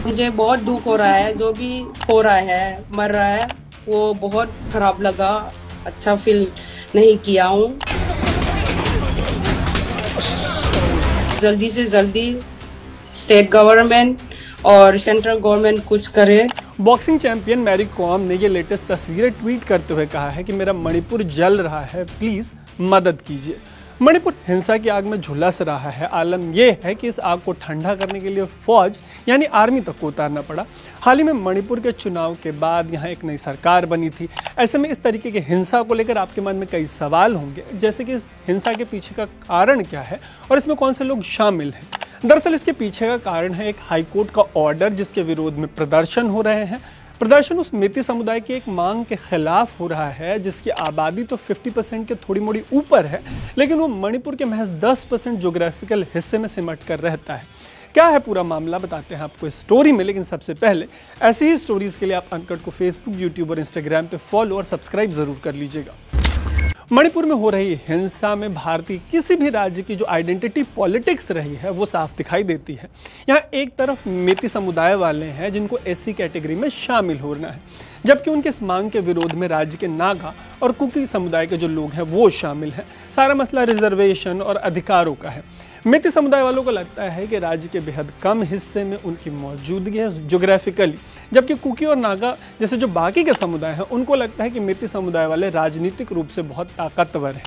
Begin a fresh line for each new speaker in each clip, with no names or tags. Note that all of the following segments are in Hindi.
मुझे बहुत दुख हो रहा है, जो भी हो रहा है, मर रहा है, वो बहुत खराब लगा। अच्छा फील नहीं किया हूँ। जल्दी से जल्दी स्टेट गवर्नमेंट और सेंट्रल गवर्नमेंट कुछ करे।
बॉक्सिंग चैंपियन मैरी कॉम ने ये लेटेस्ट तस्वीरें ट्वीट करते हुए कहा है कि मेरा मणिपुर जल रहा है, प्लीज मदद कीजिए। मणिपुर हिंसा की आग में झुलस रहा है। आलम यह है कि इस आग को ठंडा करने के लिए फौज यानी आर्मी तक को उतारना पड़ा। हाल ही में मणिपुर के चुनाव के बाद यहाँ एक नई सरकार बनी थी। ऐसे में इस तरीके की हिंसा को लेकर आपके मन में कई सवाल होंगे, जैसे कि इस हिंसा के पीछे का कारण क्या है और इसमें कौन से लोग शामिल हैं। दरअसल इसके पीछे का कारण है एक हाईकोर्ट का ऑर्डर, जिसके विरोध में प्रदर्शन हो रहे हैं। प्रदर्शन उस मेती समुदाय की एक मांग के खिलाफ हो रहा है जिसकी आबादी तो 50% के थोड़ी मोड़ी ऊपर है, लेकिन वो मणिपुर के महज 10% ज्योग्राफिकल हिस्से में सिमट कर रहता है। क्या है पूरा मामला, बताते हैं आपको इस स्टोरी में। लेकिन सबसे पहले ऐसी ही स्टोरीज के लिए आप अनकट को फेसबुक, यूट्यूब और इंस्टाग्राम पे फॉलो और सब्सक्राइब जरूर कर लीजिएगा। मणिपुर में हो रही हिंसा में भारतीय किसी भी राज्य की जो आइडेंटिटी पॉलिटिक्स रही है वो साफ दिखाई देती है। यहाँ एक तरफ मेती समुदाय वाले हैं जिनको एससी कैटेगरी में शामिल होना है, जबकि उनके इस मांग के विरोध में राज्य के नागा और कुकी समुदाय के जो लोग हैं वो शामिल हैं। सारा मसला रिजर्वेशन और अधिकारों का है। मेती समुदाय वालों को लगता है कि राज्य के बेहद कम हिस्से में उनकी मौजूदगी है ज्योग्राफिकली, जबकि कुकी और नागा जैसे जो बाकी के समुदाय हैं उनको लगता है कि मेती समुदाय वाले राजनीतिक रूप से बहुत ताकतवर हैं।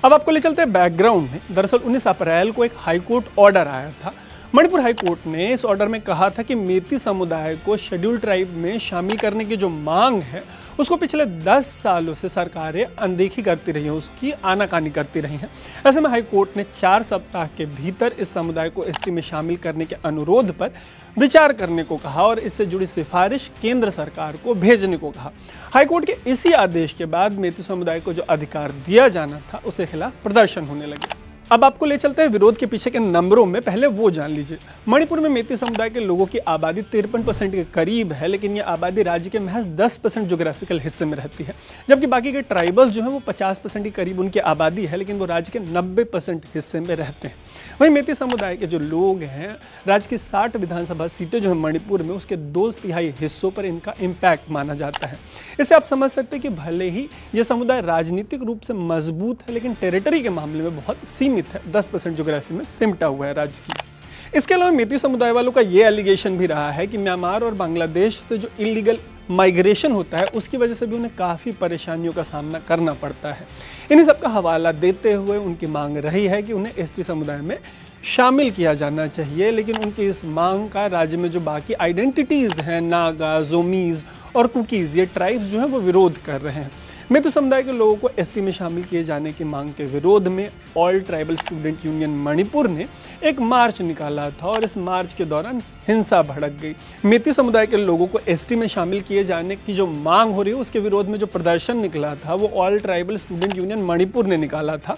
अब आपको ले चलते हैं बैकग्राउंड में। दरअसल 19 अप्रैल को एक हाईकोर्ट ऑर्डर आया था। मणिपुर हाईकोर्ट ने इस ऑर्डर में कहा था कि मेती समुदाय को शेड्यूल ट्राइब में शामिल करने की जो मांग है उसको पिछले 10 सालों से सरकारें अनदेखी करती रही हैं, उसकी आनाकानी करती रही हैं। ऐसे में हाईकोर्ट ने 4 सप्ताह के भीतर इस समुदाय को एसटी में शामिल करने के अनुरोध पर विचार करने को कहा और इससे जुड़ी सिफारिश केंद्र सरकार को भेजने को कहा। हाईकोर्ट के इसी आदेश के बाद मेती समुदाय को जो अधिकार दिया जाना था उसके खिलाफ प्रदर्शन होने लगे। अब आपको ले चलते हैं विरोध के पीछे के नंबरों में। पहले वो जान लीजिए। मणिपुर में मेती समुदाय के लोगों की आबादी 53% के करीब है, लेकिन ये आबादी राज्य के महज 10% ज्योग्राफिकल हिस्से में रहती है, जबकि बाकी के ट्राइबल्स जो हैं वो 50% के करीब उनकी आबादी है, लेकिन वो राज्य के 90% हिस्से में रहते हैं। वहीं मेती समुदाय के जो लोग हैं, राज्य की 60 विधानसभा सीटें जो है मणिपुर में, उसके 2/3 हिस्सों पर इनका इम्पैक्ट माना जाता है। इससे आप समझ सकते हैं कि भले ही ये समुदाय राजनीतिक रूप से मजबूत है, लेकिन टेरिटरी के मामले में बहुत सीमित है। 10% ज्योग्राफी में सिमटा हुआ है राज्य की। इसके अलावा मेती समुदाय वालों का ये एलिगेशन भी रहा है कि म्यांमार और बांग्लादेश से जो इलीगल माइग्रेशन होता है उसकी वजह से भी उन्हें काफ़ी परेशानियों का सामना करना पड़ता है। इन्हीं सब का हवाला देते हुए उनकी मांग रही है कि उन्हें एसटी समुदाय में शामिल किया जाना चाहिए, लेकिन उनकी इस मांग का राज्य में जो बाकी आइडेंटिटीज़ हैं, नागा, जोमीज़ और कुकीज़, ये ट्राइब्स जो हैं वो विरोध कर रहे हैं। मेती समुदाय के लोगों को एसटी में शामिल किए जाने की मांग के विरोध में all tribal student union Manipur ने एक मार्च निकाला था और इस मार्च के दौरान हिंसा भड़क गई। मेती समुदाय के लोगों को एसटी में शामिल किए जाने की जो मांग हो रही है उसके विरोध में जो प्रदर्शन निकला था वो all tribal student union Manipur ने निकाला था।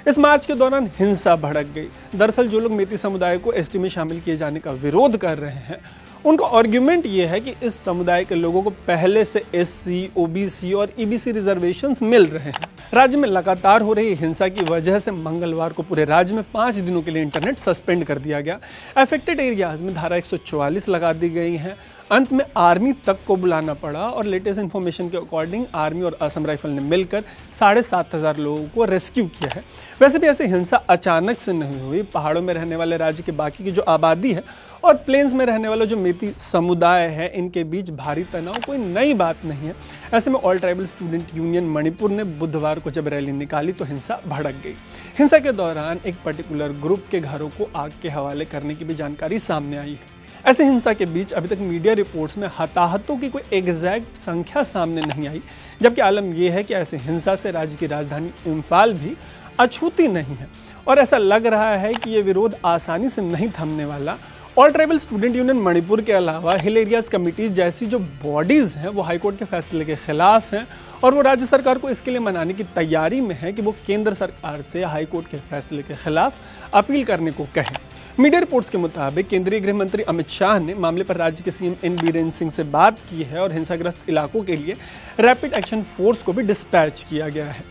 इस मार्च के दौरान हिंसा भड़क गई। दरअसल जो लोग मेती समुदाय को एसटी में शामिल किए जाने का विरोध कर रहे हैं उनका आर्ग्यूमेंट ये है कि इस समुदाय के लोगों को पहले से एससी, ओबीसी और ईबीसी रिजर्वेशंस मिल रहे हैं। राज्य में लगातार हो रही हिंसा की वजह से मंगलवार को पूरे राज्य में 5 दिनों के लिए इंटरनेट सस्पेंड कर दिया गया। अफेक्टेड एरियाज में धारा 144 लगा दी गई हैं। अंत में आर्मी तक को बुलाना पड़ा और लेटेस्ट इन्फॉर्मेशन के अकॉर्डिंग आर्मी और असम राइफल ने मिलकर 7,500 लोगों को रेस्क्यू किया है। वैसे भी ऐसी हिंसा अचानक से नहीं हुई। पहाड़ों में रहने वाले राज्य के बाकी की जो आबादी है और प्लेन्स में रहने वाला जो मेती समुदाय है, इनके बीच भारी तनाव कोई नई बात नहीं है। ऐसे में all tribal student union Manipur ने बुधवार को जब रैली निकाली तो हिंसा भड़क गई। हिंसा के दौरान एक पर्टिकुलर ग्रुप के घरों को आग के हवाले करने की भी जानकारी सामने आई है। ऐसे हिंसा के बीच अभी तक मीडिया रिपोर्ट्स में हताहतों की कोई एग्जैक्ट संख्या सामने नहीं आई, जबकि आलम यह है कि ऐसे हिंसा से राज्य की राजधानी इम्फाल भी अछूती नहीं है और ऐसा लग रहा है कि ये विरोध आसानी से नहीं थमने वाला। All tribal student union Manipur के अलावा हिल एरियाज कमिटीज जैसी जो बॉडीज़ हैं वो हाईकोर्ट के फैसले के खिलाफ हैं और वो राज्य सरकार को इसके लिए मनाने की तैयारी में है कि वो केंद्र सरकार से हाईकोर्ट के फैसले के खिलाफ अपील करने को कहें। मीडिया रिपोर्ट्स के मुताबिक केंद्रीय गृह मंत्री अमित शाह ने मामले पर राज्य के सीएम एन बीरेन सिंह से बात की है और हिंसाग्रस्त इलाकों के लिए रैपिड एक्शन फोर्स को भी डिस्पैच किया गया है।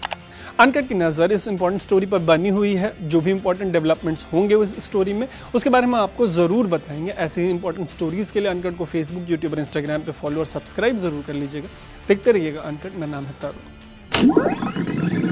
अनकट की नज़र इस इंपॉर्टेंट स्टोरी पर बनी हुई है। जो भी इंपॉर्टेंट डेवलपमेंट्स होंगे उस स्टोरी में उसके बारे में आपको ज़रूर बताएंगे। ऐसे ही इंपॉर्टेंट स्टोरीज़ के लिए अनकट को फेसबुक, यूट्यूब और इंस्टाग्राम पे फॉलो और सब्सक्राइब ज़रूर कर लीजिएगा। देखते रहिएगा अनकट। मेरा नाम है तारुक।